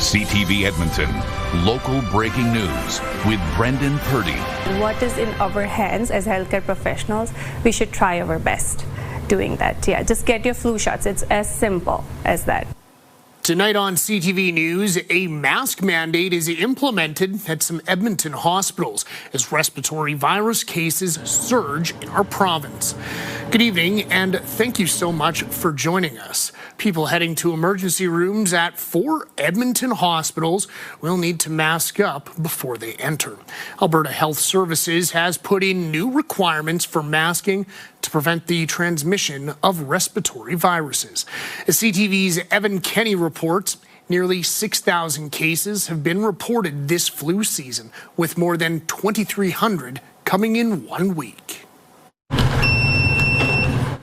CTV Edmonton, local breaking news with Brendan Purdy. What is in our hands as healthcare professionals, we should try our best doing that. Yeah, just get your flu shots. It's as simple as that. Tonight on CTV News, a mask mandate is implemented at some Edmonton hospitals as respiratory virus cases surge in our province. Good evening, and thank you so much for joining us. People heading to emergency rooms at 4 Edmonton hospitals will need to mask up before they enter. Alberta Health Services has put in new requirements for masking to prevent the transmission of respiratory viruses. As CTV's Evan Kenny reports, nearly 6,000 cases have been reported this flu season, with more than 2,300 coming in 1 week.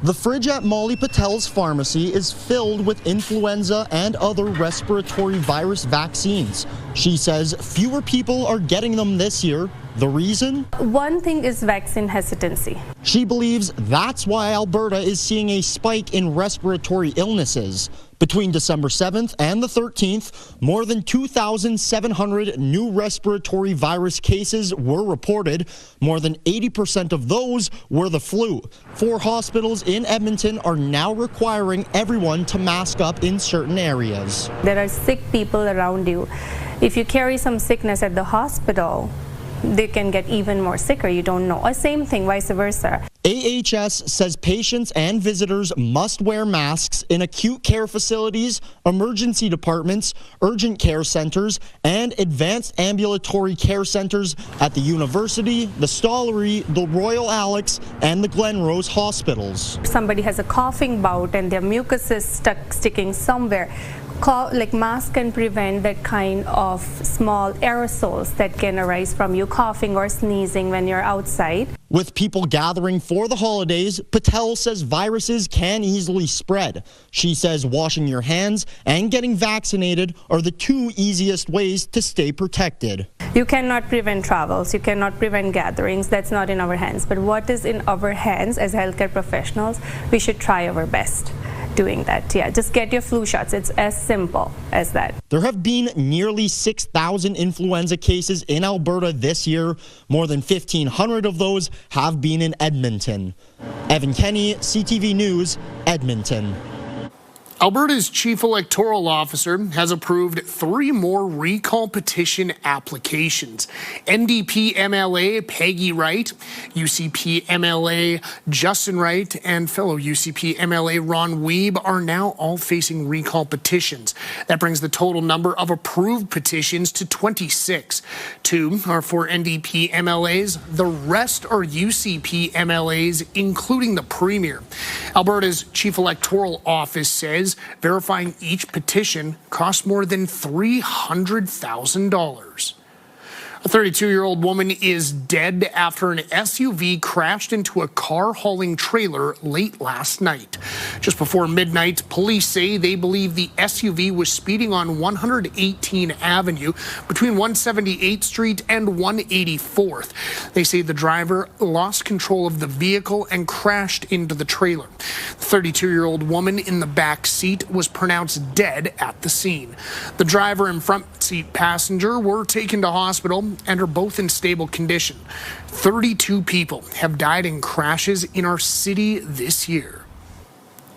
The fridge at Molly Patel's pharmacy is filled with influenza and other respiratory virus vaccines. She says fewer people are getting them this year. The reason? One thing is vaccine hesitancy. She believes that's why Alberta is seeing a spike in respiratory illnesses. Between December 7th and the 13th, more than 2,700 new respiratory virus cases were reported. More than 80% of those were the flu. 4 hospitals in Edmonton are now requiring everyone to mask up in certain areas. There are sick people around you. If you carry some sickness at the hospital, they can get even more sicker. You don't know. Or same thing, vice versa. AHS says patients and visitors must wear masks in acute care facilities, emergency departments, urgent care centers, and advanced ambulatory care centers at the University, the Stollery, the Royal Alex, and the Glenrose hospitals. If somebody has a coughing bout and their mucus is sticking somewhere, mask can prevent that kind of small aerosols that can arise from you coughing or sneezing when you're outside. With people gathering for the holidays, Patel says viruses can easily spread. She says washing your hands and getting vaccinated are the 2 easiest ways to stay protected. You cannot prevent travels, you cannot prevent gatherings. That's not in our hands. But what is in our hands as healthcare professionals, we should try our best doing that. Yeah, just get your flu shots. It's as simple as that. There have been nearly 6,000 influenza cases in Alberta this year. More than 1,500 of those have been in Edmonton. Evan Kenny, CTV News, Edmonton. Alberta's chief electoral officer has approved 3 more recall petition applications. NDP MLA Peggy Wright, UCP MLA Justin Wright, and fellow UCP MLA Ron Wiebe are now all facing recall petitions. That brings the total number of approved petitions to 26. 2 are for NDP MLAs. The rest are UCP MLAs, including the Premier. Alberta's chief electoral office says verifying each petition costs more than $300,000. A 32-year-old woman is dead after an SUV crashed into a car-hauling trailer late last night. Just before midnight, police say they believe the SUV was speeding on 118 Avenue between 178th Street and 184th. They say the driver lost control of the vehicle and crashed into the trailer. The 32-year-old woman in the back seat was pronounced dead at the scene. The driver and front seat passenger were taken to hospital and are both in stable condition. 32 people have died in crashes in our city this year.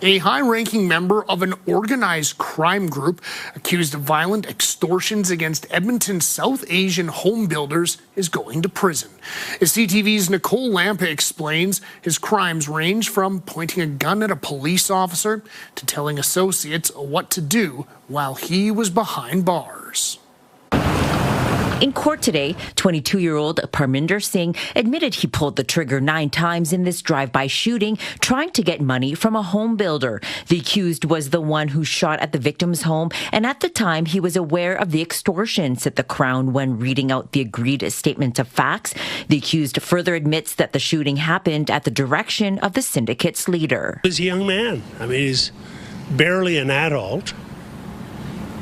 A high-ranking member of an organized crime group accused of violent extortions against Edmonton's South Asian home builders is going to prison. As CTV's Nicole Lampa explains, his crimes range from pointing a gun at a police officer to telling associates what to do while he was behind bars. In court today, 22-year-old Parminder Singh admitted he pulled the trigger 9 times in this drive-by shooting, trying to get money from a home builder. The accused was the one who shot at the victim's home, and at the time he was aware of the extortion, said the Crown when reading out the agreed statement of facts. The accused further admits that the shooting happened at the direction of the syndicate's leader. He's a young man. I mean, he's barely an adult.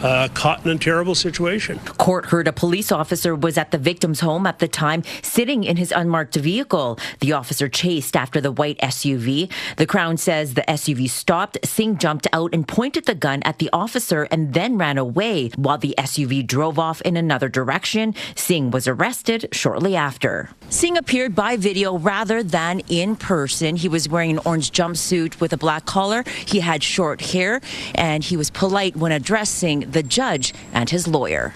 caught in a terrible situation. Court heard a police officer was at the victim's home at the time, sitting in his unmarked vehicle. The officer chased after the white SUV. The Crown says the SUV stopped. Singh jumped out and pointed the gun at the officer and then ran away while the SUV drove off in another direction. Singh was arrested shortly after. Singh appeared by video rather than in person. He was wearing an orange jumpsuit with a black collar. He had short hair, and he was polite when addressing the judge and his lawyer.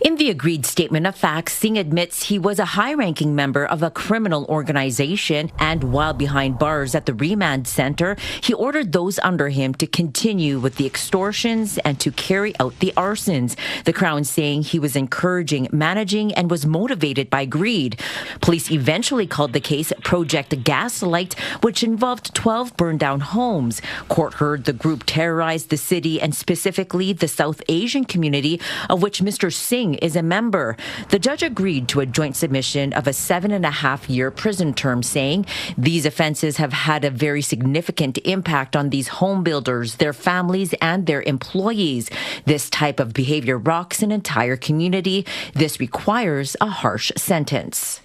In the agreed statement of facts, Singh admits he was a high-ranking member of a criminal organization, and while behind bars at the remand center, he ordered those under him to continue with the extortions and to carry out the arsons. The Crown saying he was encouraging, managing, and was motivated by greed. Police eventually called the case Project Gaslight, which involved 12 burned-down homes. Court heard the group terrorized the city and specifically the South Asian community, of which Mr. Singh is a member. The judge agreed to a joint submission of a 7.5-year prison term, saying these offenses have had a very significant impact on these home builders, their families, and their employees. This type of behavior rocks an entire community. This requires a harsh sentence.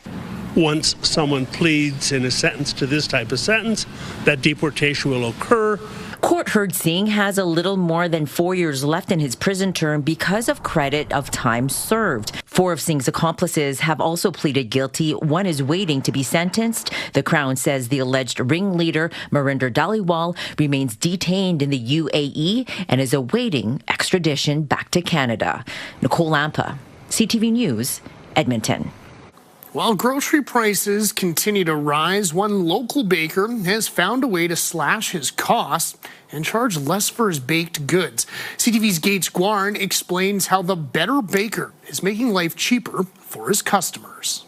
Once someone pleads and is sentenced to this type of sentence, that deportation will occur. Court heard Singh has a little more than 4 years left in his prison term because of credit of time served. 4 of Singh's accomplices have also pleaded guilty. 1 is waiting to be sentenced. The Crown says the alleged ringleader, Marinder Dhaliwal, remains detained in the UAE and is awaiting extradition back to Canada. Nicole Lampa, CTV News, Edmonton. While grocery prices continue to rise, one local baker has found a way to slash his costs and charge less for his baked goods. CTV's Gates Guarn explains how the Better Baker is making life cheaper for his customers.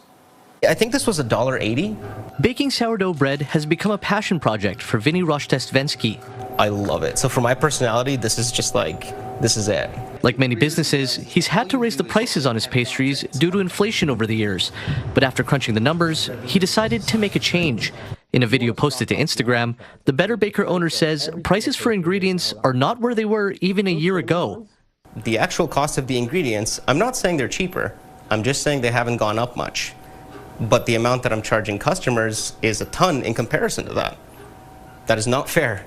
I think this was $1.80. Baking sourdough bread has become a passion project for Vinny Rochtestvensky. I love it. So for my personality, this is it. Like many businesses, he's had to raise the prices on his pastries due to inflation over the years. But after crunching the numbers, he decided to make a change. In a video posted to Instagram, the Better Baker owner says prices for ingredients are not where they were even a year ago. The actual cost of the ingredients, I'm not saying they're cheaper. I'm just saying they haven't gone up much. But the amount that I'm charging customers is a ton in comparison to that. That is not fair.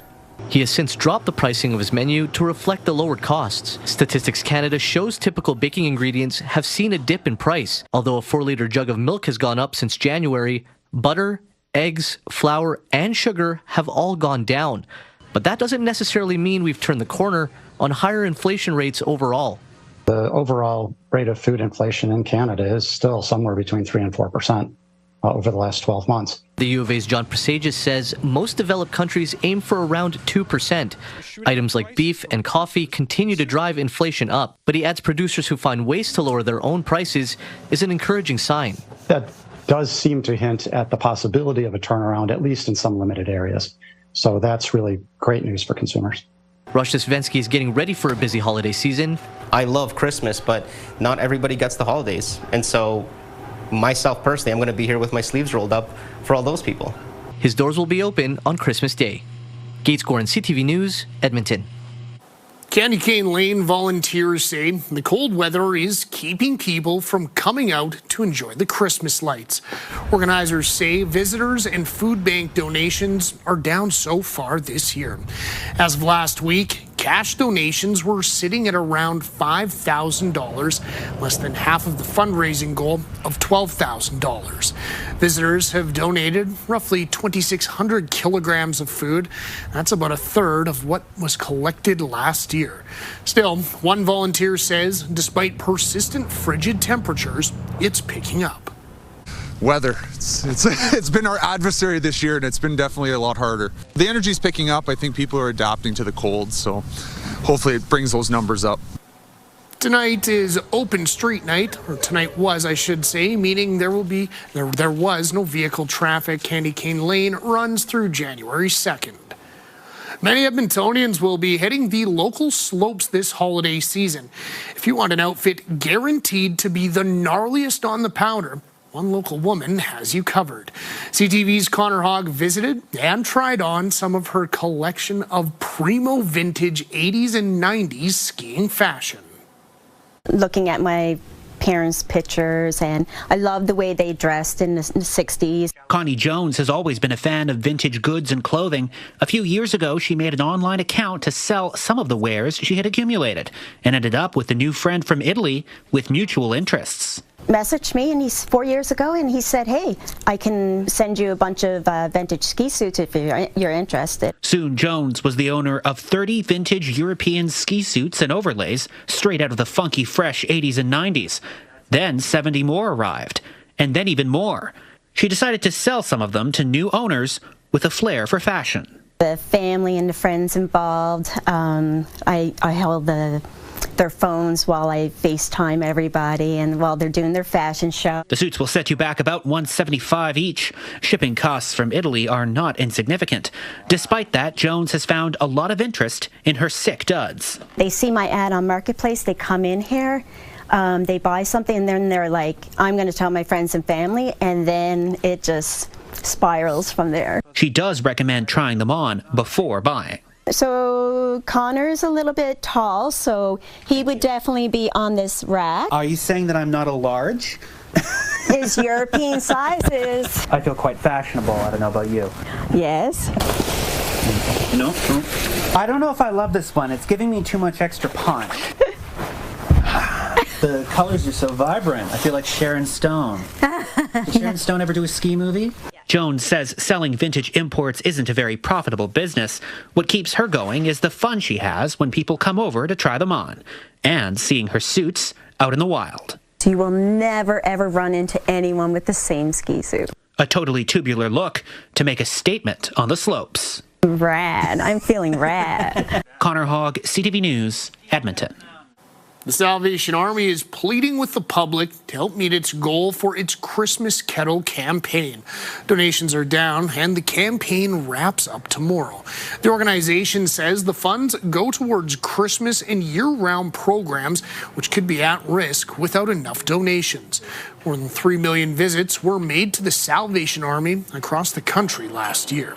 He has since dropped the pricing of his menu to reflect the lowered costs. Statistics Canada shows typical baking ingredients have seen a dip in price. Although a 4-liter jug of milk has gone up since January, butter, eggs, flour, and sugar have all gone down. But that doesn't necessarily mean we've turned the corner on higher inflation rates overall. The overall rate of food inflation in Canada is still somewhere between 3% and 4% over the last 12 months. The U of A's John Prasagius says most developed countries aim for around 2%. Items like beef and coffee continue to drive inflation up, but he adds producers who find ways to lower their own prices is an encouraging sign. That does seem to hint at the possibility of a turnaround, at least in some limited areas. So that's really great news for consumers. Rochtestvensky is getting ready for a busy holiday season. I love Christmas, but not everybody gets the holidays. And so myself personally, I'm going to be here with my sleeves rolled up for all those people. His doors will be open on Christmas Day. Gates Guarn, CTV News, Edmonton. Candy Cane Lane volunteers say the cold weather is keeping people from coming out to enjoy the Christmas lights. Organizers say visitors and food bank donations are down so far this year. As of last week, cash donations were sitting at around $5,000, less than half of the fundraising goal of $12,000. Visitors have donated roughly 2,600 kilograms of food. That's about a third of what was collected last year. Still, one volunteer says despite persistent frigid temperatures, it's picking up. Weather. It's been our adversary this year, and it's been definitely a lot harder. The energy's picking up. I think people are adapting to the cold, so hopefully it brings those numbers up. Tonight is open street night, or tonight was, I should say, meaning there was no vehicle traffic. Candy Cane Lane runs through January 2nd. Many Edmontonians will be hitting the local slopes this holiday season. If you want an outfit guaranteed to be the gnarliest on the powder, one local woman has you covered. CTV's Connor Hogg visited and tried on some of her collection of primo vintage 80s and 90s skiing fashion. Looking at my parents' pictures, and I love the way they dressed in the 60s. Connie Jones has always been a fan of vintage goods and clothing. A few years ago, she made an online account to sell some of the wares she had accumulated and ended up with a new friend from Italy with mutual interests. Messaged me, and he's 4 years ago, and he said, hey, I can send you a bunch of vintage ski suits if you're interested. Soon Jones was the owner of 30 vintage European ski suits and overlays straight out of the funky, fresh 80s and 90s. Then 70 more arrived, and then even more. She decided to sell some of them to new owners with a flair for fashion. The family and the friends involved, I held their phones while I FaceTime everybody and while they're doing their fashion show. The suits will set you back about $175 each. Shipping costs from Italy are not insignificant. Despite that, Jones has found a lot of interest in her sick duds. They see my ad on Marketplace, they come in here, they buy something, and then they're like, I'm going to tell my friends and family, and then it just spirals from there. She does recommend trying them on before buying. So Connor's a little bit tall, so he would definitely be on this rack. Are you saying that I'm not a large? His European sizes. I feel quite fashionable. I don't know about you. Yes. No. I don't know if I love this one. It's giving me too much extra punch. The colors are so vibrant. I feel like Sharon Stone. Did Sharon Stone ever do a ski movie? Jones says selling vintage imports isn't a very profitable business. What keeps her going is the fun she has when people come over to try them on, and seeing her suits out in the wild. You will never, ever run into anyone with the same ski suit. A totally tubular look to make a statement on the slopes. Rad. I'm feeling rad. Connor Hogg, CTV News, Edmonton. The Salvation Army is pleading with the public to help meet its goal for its Christmas Kettle campaign. Donations are down, and the campaign wraps up tomorrow. The organization says the funds go towards Christmas and year-round programs, which could be at risk without enough donations. More than 3 million visits were made to the Salvation Army across the country last year.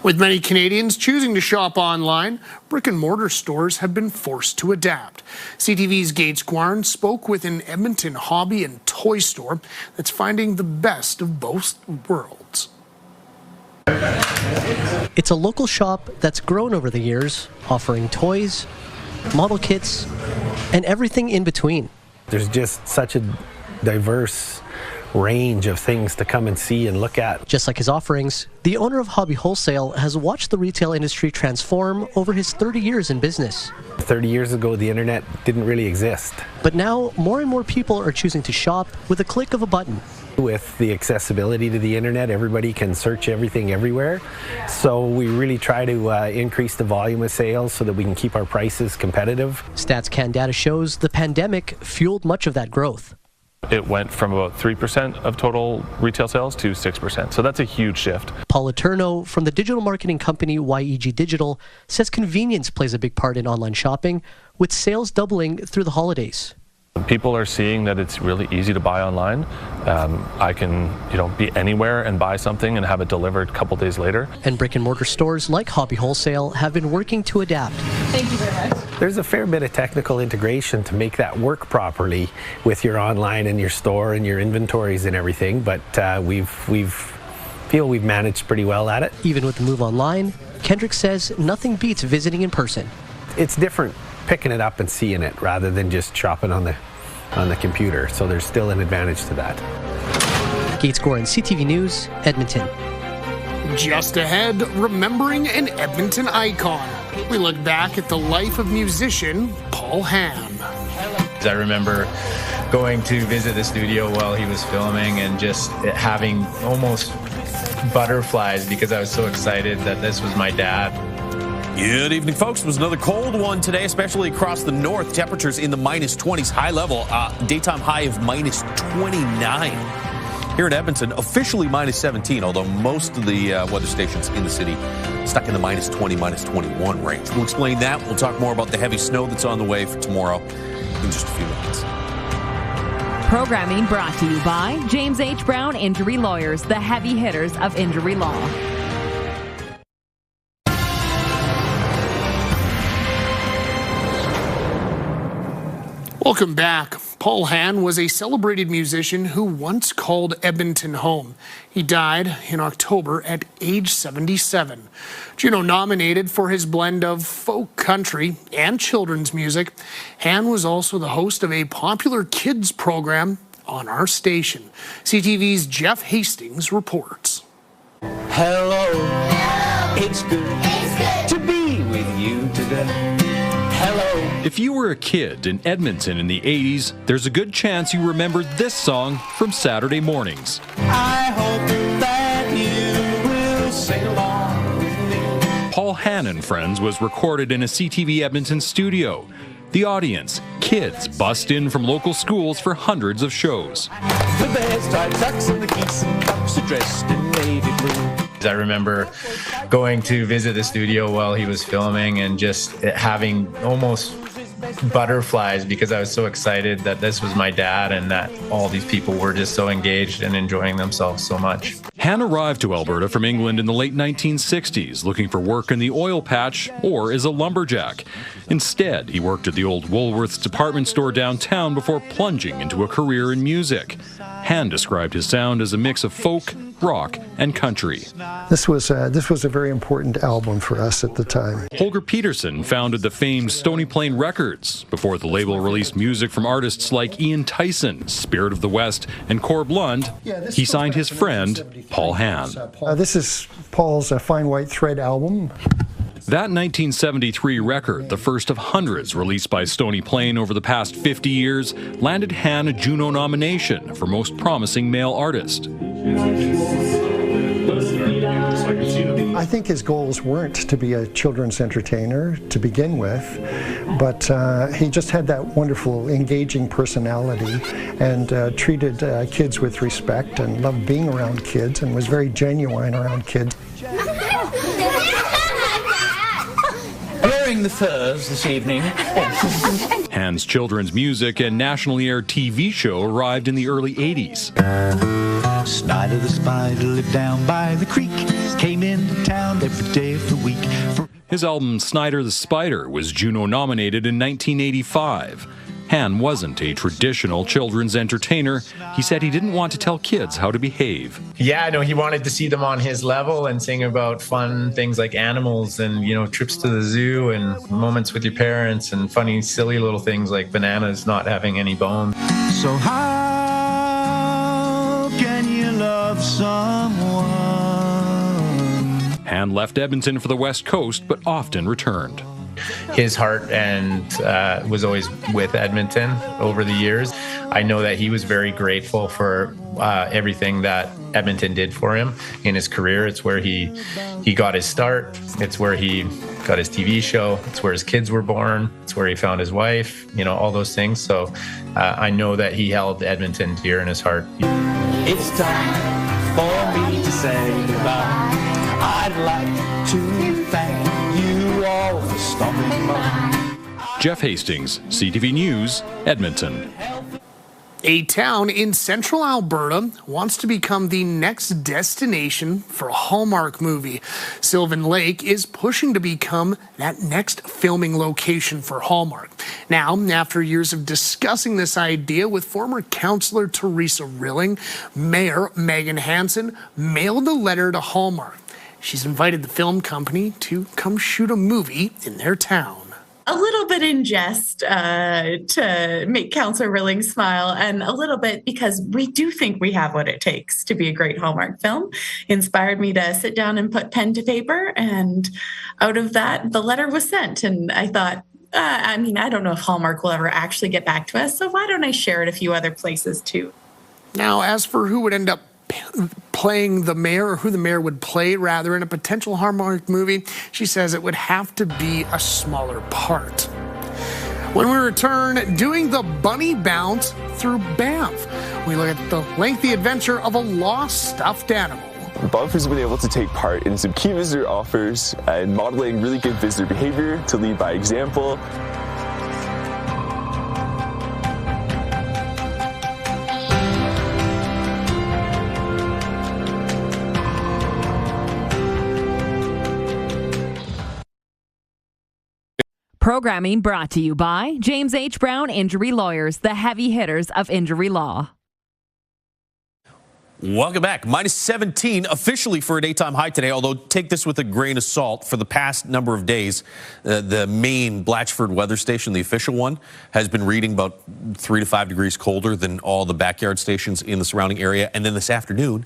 With many Canadians choosing to shop online, brick-and-mortar stores have been forced to adapt. CTV's Gates Guarn spoke with an Edmonton hobby and toy store that's finding the best of both worlds. It's a local shop that's grown over the years, offering toys, model kits, and everything in between. There's just such a diverse range of things to come and see and look at. Just like his offerings, the owner of Hobby Wholesale has watched the retail industry transform over his 30 years in business. 30 years ago, the internet didn't really exist. But now, more and more people are choosing to shop with a click of a button. With the accessibility to the internet, everybody can search everything everywhere. So we really try to increase the volume of sales so that we can keep our prices competitive. Stats Can data shows the pandemic fueled much of that growth. It went from about 3% of total retail sales to 6%. So that's a huge shift. Paul Letourneau from the digital marketing company YEG Digital says convenience plays a big part in online shopping, with sales doubling through the holidays. People are seeing that it's really easy to buy online. I can, be anywhere and buy something and have it delivered a couple days later. And brick and mortar stores like Hobby Wholesale have been working to adapt. Thank you very much. There's a fair bit of technical integration to make that work properly with your online and your store and your inventories and everything, but we've managed pretty well at it. Even with the move online, Kendrick says nothing beats visiting in person. It's different picking it up and seeing it rather than just shopping on the computer, so there's still an advantage to that. Gates Guarn, CTV News, Edmonton. Just ahead, remembering an Edmonton icon. We look back at the life of musician Paul Hann. I remember going to visit the studio while he was filming and just having almost butterflies because I was so excited that this was my dad. Good evening, folks. It was another cold one today, especially across the north. Temperatures in the minus 20s, high level, daytime high of minus 29. Here in Edmonton, officially minus 17, although most of the weather stations in the city stuck in the minus 20, minus 21 range. We'll explain that. We'll talk more about the heavy snow that's on the way for tomorrow in just a few minutes. Programming brought to you by James H. Brown Injury Lawyers, the heavy hitters of injury law. Welcome back. Paul Hann was a celebrated musician who once called Edmonton home. He died in October at age 77. Juno nominated for his blend of folk country and children's music. Hann was also the host of a popular kids program on our station. CTV's Jeff Hastings reports. Hello, it's good to be with you today. Hello. If you were a kid in Edmonton in the 80s, there's a good chance you remember this song from Saturday mornings. I hope that you will sing along with me. Paul Hann and Friends was recorded in a CTV Edmonton studio. The audience, kids, bust in from local schools for hundreds of shows. The bears tied ducks and the geese and ducks are dressed in navy blue. I remember going to visit the studio while he was filming and just having almost butterflies because I was so excited that this was my dad and that all these people were just so engaged and enjoying themselves so much. Hann arrived to Alberta from England in the late 1960s, looking for work in the oil patch or as a lumberjack. Instead, he worked at the old Woolworths department store downtown before plunging into a career in music. Hann described his sound as a mix of folk, rock, and country. This was a very important album for us at the time. Holger Peterson founded the famed Stony Plain Records before the label released music from artists like Ian Tyson, Spirit of the West, and Corb Lund. He signed his friend, Paul Hann. This is Paul's Fine White Thread album. That 1973 record, the first of hundreds released by Stony Plain over the past 50 years, landed Hann a Juno nomination for Most Promising Male Artist. I think his goals weren't to be a children's entertainer to begin with, but he just had that wonderful, engaging personality and treated kids with respect and loved being around kids and was very genuine around kids. Wearing the furs this evening. Hann's children's music and nationally aired TV show arrived in the early 80s. Snyder the spider lived down by the creek, came into town every day of the week. His album Snyder the Spider was Juno nominated in 1985. Hann wasn't a traditional children's entertainer. He said he didn't want to tell kids how to behave. Yeah, no, he wanted to see them on his level and sing about fun things like animals and, trips to the zoo and moments with your parents and funny, silly little things like bananas not having any bones. So how can you love someone? Hann left Edmonton for the West Coast, but often returned. His heart and was always with Edmonton over the years. I know that he was very grateful for everything that Edmonton did for him in his career. It's where he got his start. It's where he got his TV show. It's where his kids were born. It's where he found his wife, all those things. So I know that he held Edmonton dear in his heart. It's time for me to say goodbye. I'd like to thank you all for stopping by. Jeff Hastings, CTV News, Edmonton. A town in central Alberta wants to become the next destination for a Hallmark movie. Sylvan Lake is pushing to become that next filming location for Hallmark. Now, after years of discussing this idea with former councillor Teresa Rilling, Mayor Megan Hansen mailed a letter to Hallmark. She's invited the film company to come shoot a movie in their town. A little bit in jest to make Councillor Rilling smile, and a little bit because we do think we have what it takes to be a great Hallmark film. Inspired me to sit down and put pen to paper, and out of that, the letter was sent. And I thought, I don't know if Hallmark will ever actually get back to us, so why don't I share it a few other places too? Now, as for who would end up playing the mayor, or who the mayor would play rather in a potential Hallmark movie, she says it would have to be a smaller part. When we return, doing the bunny bounce through Banff, we look at the lengthy adventure of a lost stuffed animal. Banffers have been able to take part in some key visitor offers and modeling really good visitor behavior to lead by example. Programming brought to you by James H. Brown Injury Lawyers, the heavy hitters of injury law. Welcome back. Minus 17 officially for a daytime high today, although take this with a grain of salt. For the past number of days, the main Blatchford weather station, the official one, has been reading about 3 to 5 degrees colder than all the backyard stations in the surrounding area. And then this afternoon,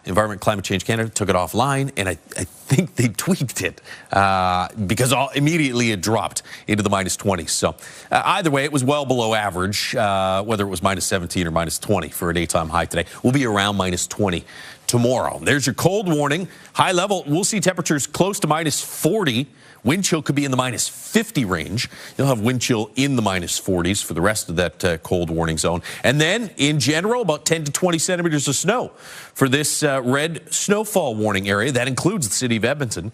Environment Climate Change Canada took it offline, and I think they tweaked it because immediately it dropped into the minus 20s. So either way, it was well below average, whether it was minus 17 or minus 20 for a daytime high today. We'll be around minus 20 tomorrow. There's your cold warning. High level, we'll see temperatures close to minus 40. Wind chill could be in the minus 50 range. You'll have wind chill in the minus 40s for the rest of that cold warning zone. And then, in general, about 10 to 20 centimeters of snow for this red snowfall warning area. That includes the city of Edmonton.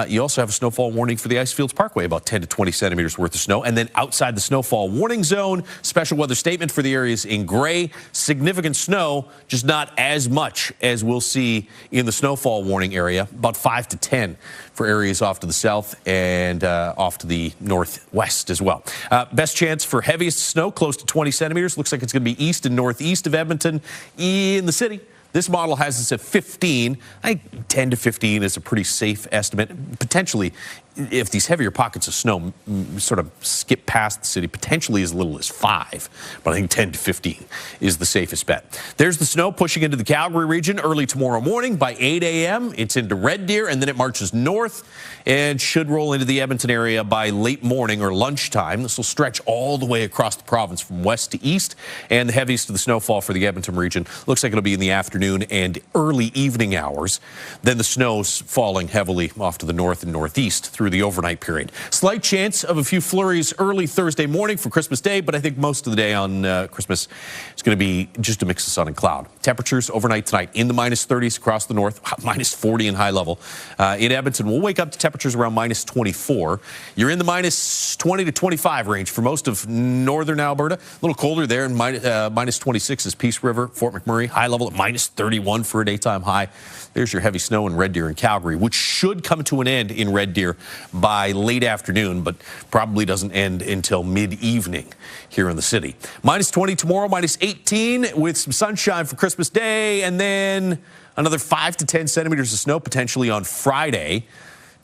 You also have a snowfall warning for the Icefields Parkway, about 10 to 20 centimeters worth of snow. And then outside the snowfall warning zone, special weather statement for the areas in gray. Significant snow, just not as much as we'll see in the snowfall warning area, about 5 to 10 for areas off to the south and off to the northwest as well. Best chance for heaviest snow, close to 20 centimeters. Looks like it's going to be east and northeast of Edmonton in the city. This model has us at 15. I think 10 to 15 is a pretty safe estimate. Potentially, if these heavier pockets of snow sort of skip past the city, potentially as little as 5. But I think 10 to 15 is the safest bet. There's the snow pushing into the Calgary region early tomorrow morning. By 8 a.m., it's into Red Deer, and then it marches north and should roll into the Edmonton area by late morning or lunchtime. This will stretch all the way across the province from west to east, and the heaviest of the snowfall for the Edmonton region looks like it'll be in the afternoon and early evening hours. Then the snow's falling heavily off to the north and northeast through the overnight period. Slight chance of a few flurries early Thursday morning for Christmas Day, but I think most of the day on Christmas is going to be just a mix of sun and cloud. Temperatures overnight tonight in the minus 30s across the north, minus 40 in high level. In Edmonton, we'll wake up to temperatures around minus 24. You're in the minus 20 to 25 range for most of northern Alberta. A little colder there, and minus 26 is Peace River, Fort McMurray. High level at minus 31 for a daytime high. There's your heavy snow in Red Deer and Calgary, which should come to an end in Red Deer by late afternoon, but probably doesn't end until mid-evening here in the city. Minus 20 tomorrow, minus 18 with some sunshine for Christmas Day, and then another 5 to 10 centimeters of snow potentially on Friday.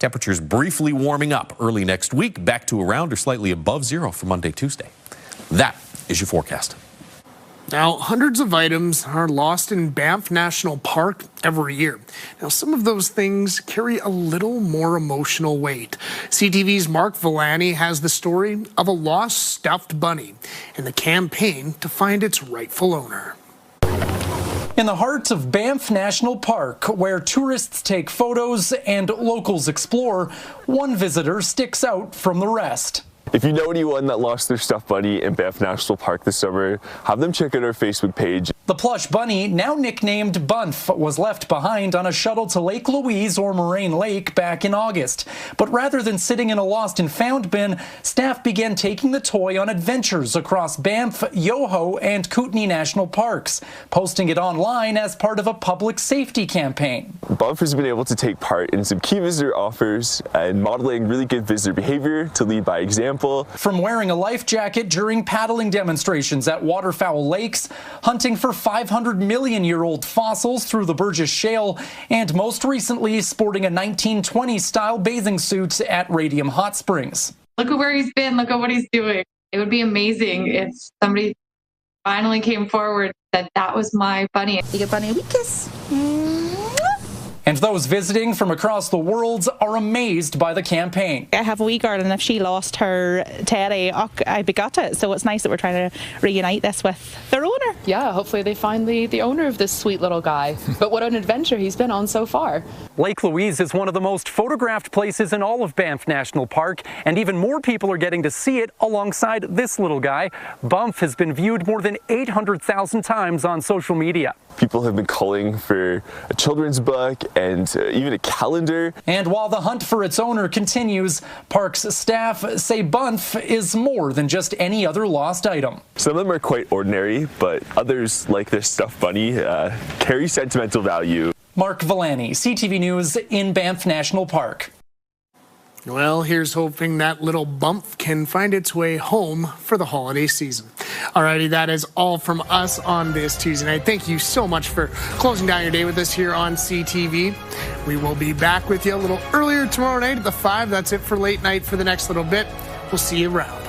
Temperatures briefly warming up early next week, back to around or slightly above zero for Monday, Tuesday. That is your forecast. Now, hundreds of items are lost in Banff National Park every year. Now, some of those things carry a little more emotional weight. CTV's Mark Villani has the story of a lost stuffed bunny and the campaign to find its rightful owner. In the heart of Banff National Park, where tourists take photos and locals explore, one visitor sticks out from the rest. If you know anyone that lost their stuffed bunny in Banff National Park this summer, have them check out our Facebook page. The plush bunny, now nicknamed Bunf, was left behind on a shuttle to Lake Louise or Moraine Lake back in August. But rather than sitting in a lost and found bin, staff began taking the toy on adventures across Banff, Yoho, and Kootenay National Parks, posting it online as part of a public safety campaign. Bunf has been able to take part in some key visitor offers and modeling really good visitor behavior to lead by example. From wearing a life jacket during paddling demonstrations at waterfowl lakes, hunting for 500-million-year-old fossils through the Burgess Shale, and most recently sporting a 1920s-style bathing suit at Radium Hot Springs. Look at where he's been. Look at what he's doing. It would be amazing if somebody finally came forward and said, that was my bunny. You get bunny a wee kiss. And those visiting from across the world are amazed by the campaign. I have a wee girl, and if she lost her teddy, I begot it. So it's nice that we're trying to reunite this with their owner. Yeah, hopefully they find the owner of this sweet little guy. But what an adventure he's been on so far. Lake Louise is one of the most photographed places in all of Banff National Park, and even more people are getting to see it alongside this little guy. Bunf has been viewed more than 800,000 times on social media. People have been calling for a children's book and even a calendar. And while the hunt for its owner continues, parks staff say Bunf is more than just any other lost item. Some of them are quite ordinary, but others, like this stuffed bunny, carry sentimental value. Mark Villani, CTV News in Banff National Park. Well, here's hoping that little bump can find its way home for the holiday season. Alrighty, that is all from us on this Tuesday night. Thank you so much for closing down your day with us here on CTV. We will be back with you a little earlier tomorrow night at the 5. That's it for late night for the next little bit. We'll see you around.